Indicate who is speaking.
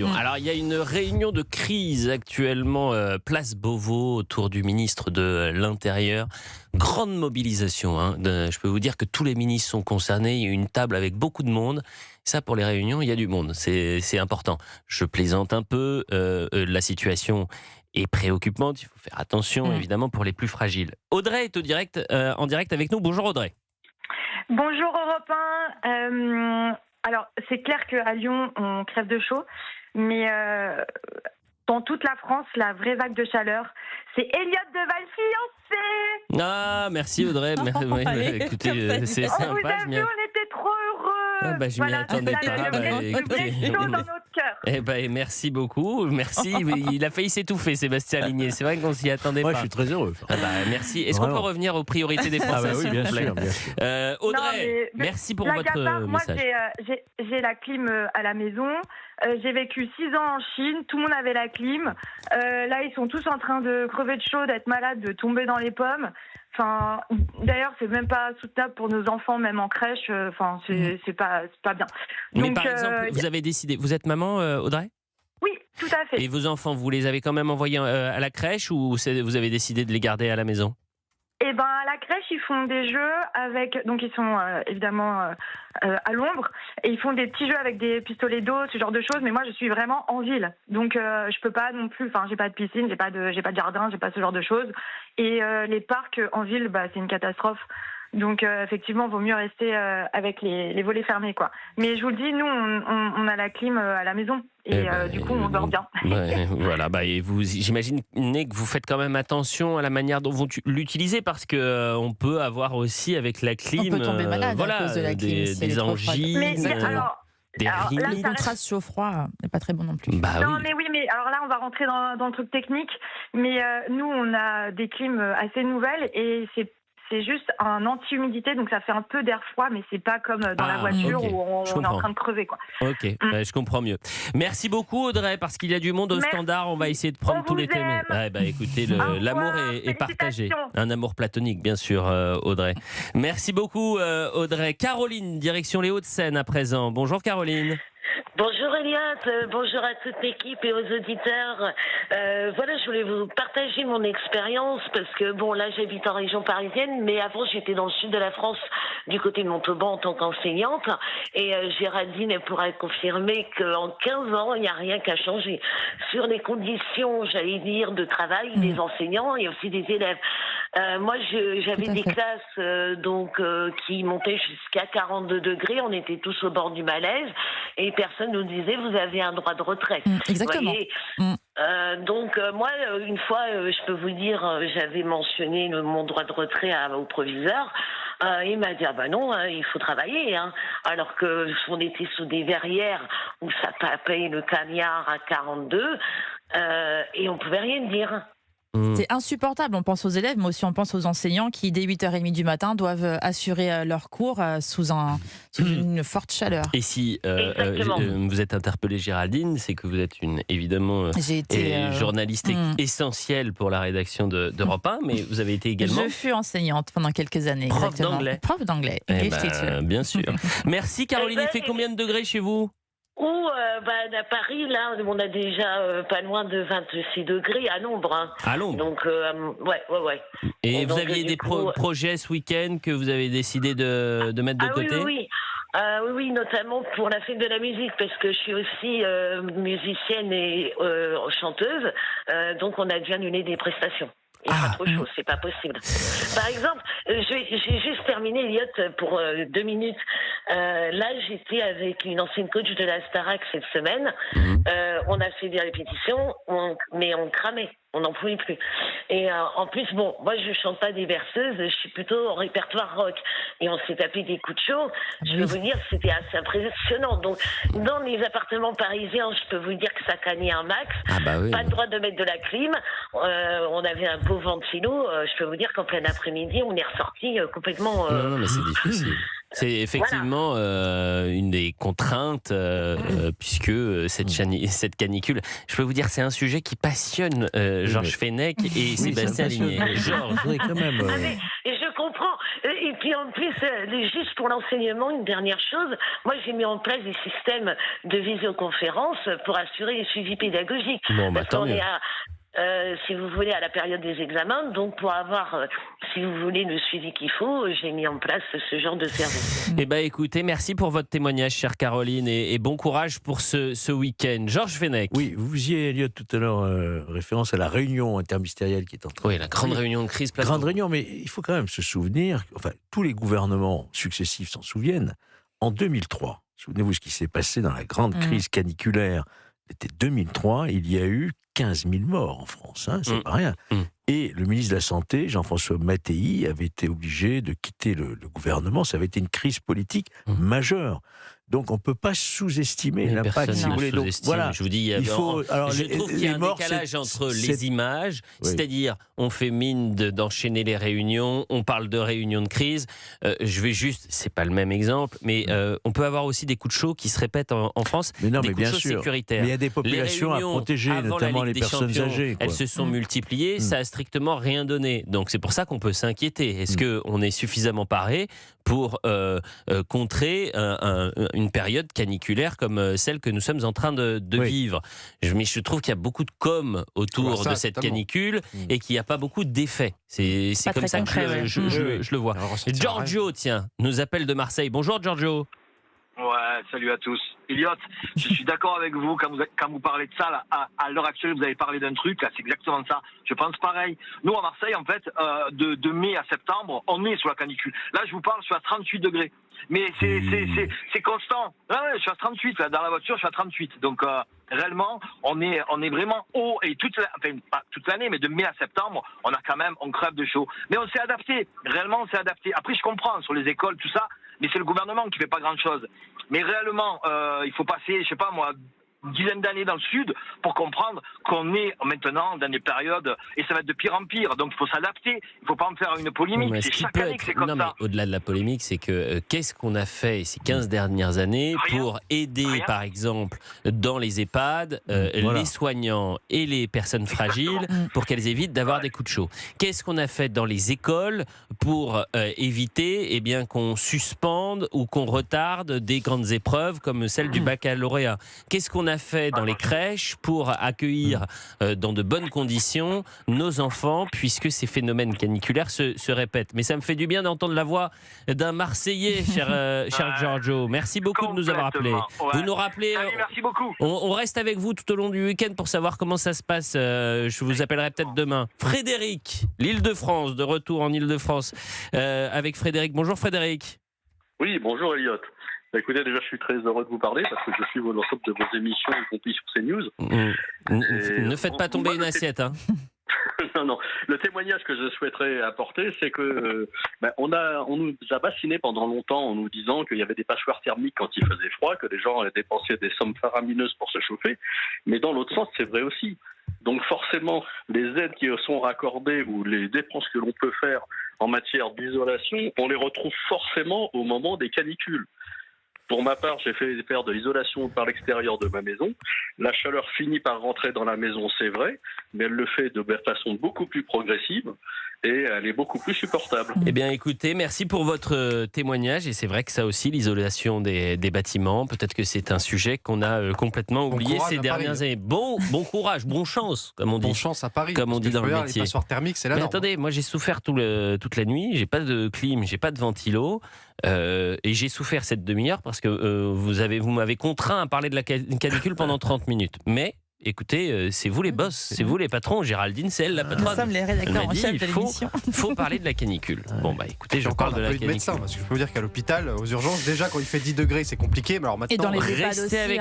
Speaker 1: Lyon. Alors, il y a une réunion de crise actuellement, place Beauvau, autour du ministre de l'Intérieur. Grande mobilisation. Je peux vous dire que tous les ministres sont concernés. Il y a une table avec beaucoup de monde. Ça, pour les réunions, il y a du monde. C'est important. Je plaisante un peu. La situation est préoccupante. Il faut faire attention, évidemment, pour les plus fragiles. Audrey est en direct avec nous. Bonjour Audrey.
Speaker 2: Bonjour Europe 1. Alors, c'est clair qu'à Lyon, on crève de chaud, mais dans toute la France, la vraie vague de chaleur, c'est Elliot Deval fiancé.
Speaker 1: Ah, merci Audrey. Écoutez, c'est
Speaker 2: On vous
Speaker 1: sympa.
Speaker 2: a vu, on était trop heureux.
Speaker 1: Je m'y attendais pas.
Speaker 2: Le vrai chaud dans notre cœur.
Speaker 1: Merci beaucoup. Merci. Il a failli s'étouffer, Sébastien Ligné. C'est vrai qu'on s'y attendait pas.
Speaker 3: Je suis très heureux.
Speaker 1: Merci. Est-ce qu'on peut revenir aux priorités des Français,
Speaker 3: oui,
Speaker 1: s'il
Speaker 3: bien
Speaker 1: vous plaît
Speaker 3: sûr.
Speaker 1: Audrey, merci pour votre message.
Speaker 2: Moi, j'ai la clim à la maison. J'ai vécu 6 ans en Chine. Tout le monde avait la clim. Là, ils sont tous en train de crever de chaud, d'être malades, de tomber dans les pommes. Enfin, d'ailleurs, c'est même pas soutenable pour nos enfants, même en crèche. C'est pas bien.
Speaker 1: Mais
Speaker 2: Donc,
Speaker 1: par exemple, vous avez décidé. Vous êtes maman, Audrey ?
Speaker 2: Oui, tout à fait.
Speaker 1: Et vos enfants, vous les avez quand même envoyés à la crèche ou vous avez décidé de les garder à la maison ?
Speaker 2: Eh ben, à la crèche, ils font des jeux avec. Donc, ils sont évidemment à l'ombre et ils font des petits jeux avec des pistolets d'eau, ce genre de choses. Mais moi, je suis vraiment en ville, donc je peux pas non plus. Enfin, j'ai pas de piscine, j'ai pas de jardin, j'ai pas ce genre de choses. Et les parcs en ville, c'est une catastrophe. Donc effectivement, vaut mieux rester avec les volets fermés, quoi. Mais je vous le dis, nous, on a la clim à la maison et du coup, on dort bien.
Speaker 1: Voilà. Et j'imagine que vous faites quand même attention à la manière dont vous l'utilisez parce que on peut avoir aussi avec la clim,
Speaker 4: on peut tomber malade à cause de la clim,
Speaker 1: des angines.
Speaker 4: Les contrastes chaud-froid n'est pas très bon non plus.
Speaker 2: Mais alors là, on va rentrer dans le truc technique. Mais nous, on a des clims assez nouvelles et c'est juste un anti-humidité, donc ça fait un peu d'air froid, mais c'est pas comme dans la voiture où on est en train de crever, quoi.
Speaker 1: Ok, je comprends mieux. Merci beaucoup Audrey, parce qu'il y a du monde au standard, on va essayer de prendre tous les thèmes. Écoutez, l'amour est partagé, un amour platonique bien sûr, Audrey. Merci beaucoup Audrey. Caroline, direction les Hauts-de-Seine à présent. Bonjour Caroline.
Speaker 5: Bonjour Eliott, bonjour à toute l'équipe et aux auditeurs. Je voulais vous partager mon expérience parce que là j'habite en région parisienne, mais avant j'étais dans le sud de la France, du côté de Montauban en tant qu'enseignante, et Géraldine pourra confirmer qu'en 15 ans il n'y a rien qu'à changer sur les conditions, j'allais dire, de travail des enseignants et aussi des élèves. Moi j'avais des classes qui montaient jusqu'à 42 degrés, on était tous au bord du malaise et personne nous disait vous avez un droit de retrait.
Speaker 4: Exactement.
Speaker 5: Moi, une fois, je peux vous dire, j'avais mentionné mon droit de retrait au proviseur. Il m'a dit non, il faut travailler. Alors que on était sous des verrières où ça tapait le cagnard à 42 et on pouvait rien dire.
Speaker 4: C'est insupportable, on pense aux élèves, mais aussi on pense aux enseignants qui, dès 8h30 du matin, doivent assurer leurs cours sous une forte chaleur.
Speaker 1: Et si vous êtes interpellée Géraldine, c'est que vous êtes évidemment journaliste essentielle pour la rédaction d'Europe 1, mais vous avez été également...
Speaker 4: Je fus enseignante pendant quelques années.
Speaker 1: Prof d'anglais.
Speaker 4: Prof d'anglais.
Speaker 1: Bien sûr. Merci Caroline, il fait combien de degrés chez vous ?
Speaker 5: À Paris, là, on a déjà pas loin de 26 degrés à l'ombre.
Speaker 1: À l'ombre.
Speaker 5: Donc, ouais.
Speaker 1: Et vous aviez des projets ce week-end que vous avez décidé de mettre de côté ?
Speaker 5: Oui, notamment pour la fête de la musique, parce que je suis aussi musicienne et chanteuse. Donc, on a dû annuler des prestations. Il fait trop chaud, c'est pas possible. Par exemple, j'ai juste terminé, Eliott, pour 2 minutes. Là, j'étais avec une ancienne coach de la Starac cette semaine. On a fait des répétitions, mais on cramait. On n'en pouvait plus. Et en plus, moi je chante pas des berceuses, je suis plutôt en répertoire rock. Et on s'est tapé des coups de chaud. Je peux vous dire que c'était assez impressionnant. Donc, dans les appartements parisiens, je peux vous dire que ça cagnait un max. Pas le droit de mettre de la clim. On avait un beau ventilo. Je peux vous dire qu'en plein après-midi, on est ressorti complètement...
Speaker 1: Non, mais c'est difficile. C'est effectivement une des contraintes, puisque cette canicule, je peux vous dire, c'est un sujet qui passionne Georges Fenech et Sébastien Ligné.
Speaker 3: Georges, quand même.
Speaker 5: Et je comprends, Et puis en plus, juste pour l'enseignement, une dernière chose, moi j'ai mis en place des systèmes de visioconférence pour assurer le suivi pédagogique.
Speaker 1: Bon, bah,
Speaker 5: Parce
Speaker 1: tant
Speaker 5: qu'on
Speaker 1: mieux.
Speaker 5: est si vous voulez, à la période des examens. Donc, pour avoir, si vous voulez, le suivi qu'il faut, j'ai mis en place ce genre de service.
Speaker 1: Eh bien, écoutez, merci pour votre témoignage, chère Caroline, et bon courage pour ce week-end. Georges Fenech.
Speaker 3: Oui, vous faisiez, Elliot, tout à l'heure, référence à la réunion interministérielle qui est en train
Speaker 1: Oui, la grande réunion de crise. Place
Speaker 3: Grande
Speaker 1: Beauvau.
Speaker 3: réunion, mais il faut quand même se souvenir, enfin, tous les gouvernements successifs s'en souviennent, en 2003, souvenez-vous ce qui s'est passé dans la grande crise caniculaire d'été 2003, il y a eu 15 000 morts en France, hein, c'est pas rien. Et le ministre de la Santé, Jean-François Mattei, avait été obligé de quitter le gouvernement. Ça avait été une crise politique majeure. Donc on ne peut pas sous-estimer
Speaker 1: Mais
Speaker 3: l'impact,
Speaker 1: personne
Speaker 3: si
Speaker 1: ne
Speaker 3: vous voulez. Donc,
Speaker 1: sous-estime.
Speaker 3: voilà.
Speaker 1: Je vous dis,
Speaker 3: Il faut, alors,
Speaker 1: je trouve qu'il y a un
Speaker 3: morts,
Speaker 1: décalage entre
Speaker 3: c'est-
Speaker 1: les images, c'est-à-dire on fait mine d'enchaîner les réunions, on parle de réunions de crise. Je vais juste, c'est pas le même exemple, mais on peut avoir aussi des coups de chaud qui se répètent en France,
Speaker 3: Mais non,
Speaker 1: des
Speaker 3: mais
Speaker 1: coups de
Speaker 3: bien
Speaker 1: chaud
Speaker 3: sûr.
Speaker 1: sécuritaires.
Speaker 3: Mais il y a des populations à
Speaker 1: réunions
Speaker 3: protéger,
Speaker 1: avant la
Speaker 3: notamment
Speaker 1: Ligue
Speaker 3: les
Speaker 1: des
Speaker 3: personnes
Speaker 1: Champions,
Speaker 3: âgées, quoi.
Speaker 1: Elles se sont multipliées, ça a strictement rien donné. Donc c'est pour ça qu'on peut s'inquiéter. Est-ce qu'on est suffisamment paré pour contrer une période caniculaire comme celle que nous sommes en train de vivre? Mais je trouve qu'il y a beaucoup de com autour de cette canicule et qu'il n'y a pas beaucoup d'effets. C'est comme ça que je le vois. Giorgio, tiens, nous appelle de Marseille. Bonjour Giorgio.
Speaker 6: Ouais, salut à tous. Elliot, je suis d'accord avec vous quand vous parlez de ça. Là, à l'heure actuelle, vous avez parlé d'un truc, là, c'est exactement ça. Je pense pareil. Nous, à Marseille, en fait, de mai à septembre, on est sous la canicule. Là, je vous parle, je suis à 38 degrés. Mais c'est constant. Ouais, je suis à 38, là, dans la voiture, je suis à 38. Donc, réellement, on est vraiment haut. Et pas toute l'année, mais de mai à septembre, on crève de chaud. Mais on s'est adapté. Réellement, on s'est adapté. Après, je comprends, sur les écoles, tout ça, mais c'est le gouvernement qui fait pas grand-chose. Mais réellement, il faut passer, je sais pas moi, une dizaine d'années dans le sud pour comprendre qu'on est maintenant dans des périodes, et ça va être de pire en pire. Donc il faut s'adapter, il faut pas en faire une polémique. C'est chaque année que c'est comme ça.
Speaker 1: Mais au-delà de la polémique, c'est que qu'est-ce qu'on a fait ces 15 dernières années pour aider, par exemple, dans les EHPAD, les soignants et les personnes fragiles pour qu'elles évitent d'avoir des coups de chaud? Qu'est-ce qu'on a fait dans les écoles pour éviter qu'on suspende ou qu'on retarde des grandes épreuves comme celle du baccalauréat? Qu'est-ce qu'on a fait dans les crèches pour accueillir dans de bonnes conditions nos enfants, puisque ces phénomènes caniculaires se répètent? Mais ça me fait du bien d'entendre la voix d'un Marseillais, cher Giorgio. Merci beaucoup de nous avoir appelés. Vous nous rappelez.
Speaker 6: Allez, merci beaucoup.
Speaker 1: On reste avec vous tout au long du week-end pour savoir comment ça se passe. Je vous appellerai peut-être demain. Frédéric, l'Île-de-France, de retour en Île-de-France avec Frédéric. Bonjour Frédéric.
Speaker 7: Oui, bonjour Elliot. Écoutez, déjà, je suis très heureux de vous parler parce que je suis l'ensemble de vos émissions, y compris sur CNews.
Speaker 1: Ne faites pas tomber une assiette. Hein.
Speaker 7: Non. Le témoignage que je souhaiterais apporter, c'est que on nous a bassinés pendant longtemps en nous disant qu'il y avait des passoires thermiques quand il faisait froid, que les gens dépensaient des sommes faramineuses pour se chauffer. Mais dans l'autre sens, c'est vrai aussi. Donc forcément, les aides qui sont raccordées ou les dépenses que l'on peut faire en matière d'isolation, on les retrouve forcément au moment des canicules. Pour ma part, j'ai fait faire de l'isolation par l'extérieur de ma maison. La chaleur finit par rentrer dans la maison, c'est vrai, mais elle le fait de façon beaucoup plus progressive et elle est beaucoup plus supportable.
Speaker 1: Eh bien, écoutez, merci pour votre témoignage. Et c'est vrai que ça aussi, l'isolation des bâtiments, peut-être que c'est un sujet qu'on a complètement oublié ces dernières années. Bon courage, bonne chance, comme on dit.
Speaker 8: Bonne chance à Paris.
Speaker 1: Comme on dit dans le métier.
Speaker 8: Les passoires thermiques, c'est la norme.
Speaker 1: Attendez, moi j'ai souffert toute la nuit. J'ai pas de clim, j'ai pas de ventilo. Et j'ai souffert cette demi-heure parce que vous m'avez contraint à parler de la canicule pendant 30 minutes. Mais écoutez, c'est vous les boss, c'est vous les patrons. Géraldine, c'est elle la patronne.
Speaker 4: Nous sommes les rédacteurs en chef de l'émission.
Speaker 1: Il faut parler de la canicule. Bon, bah écoutez, je parle de la canicule.
Speaker 8: Médecin, parce que je peux vous dire qu'à l'hôpital, aux urgences, déjà quand il fait 10 degrés, c'est compliqué. Mais alors maintenant,
Speaker 4: Et dans les EHPAD
Speaker 1: restez
Speaker 4: aussi,
Speaker 1: avec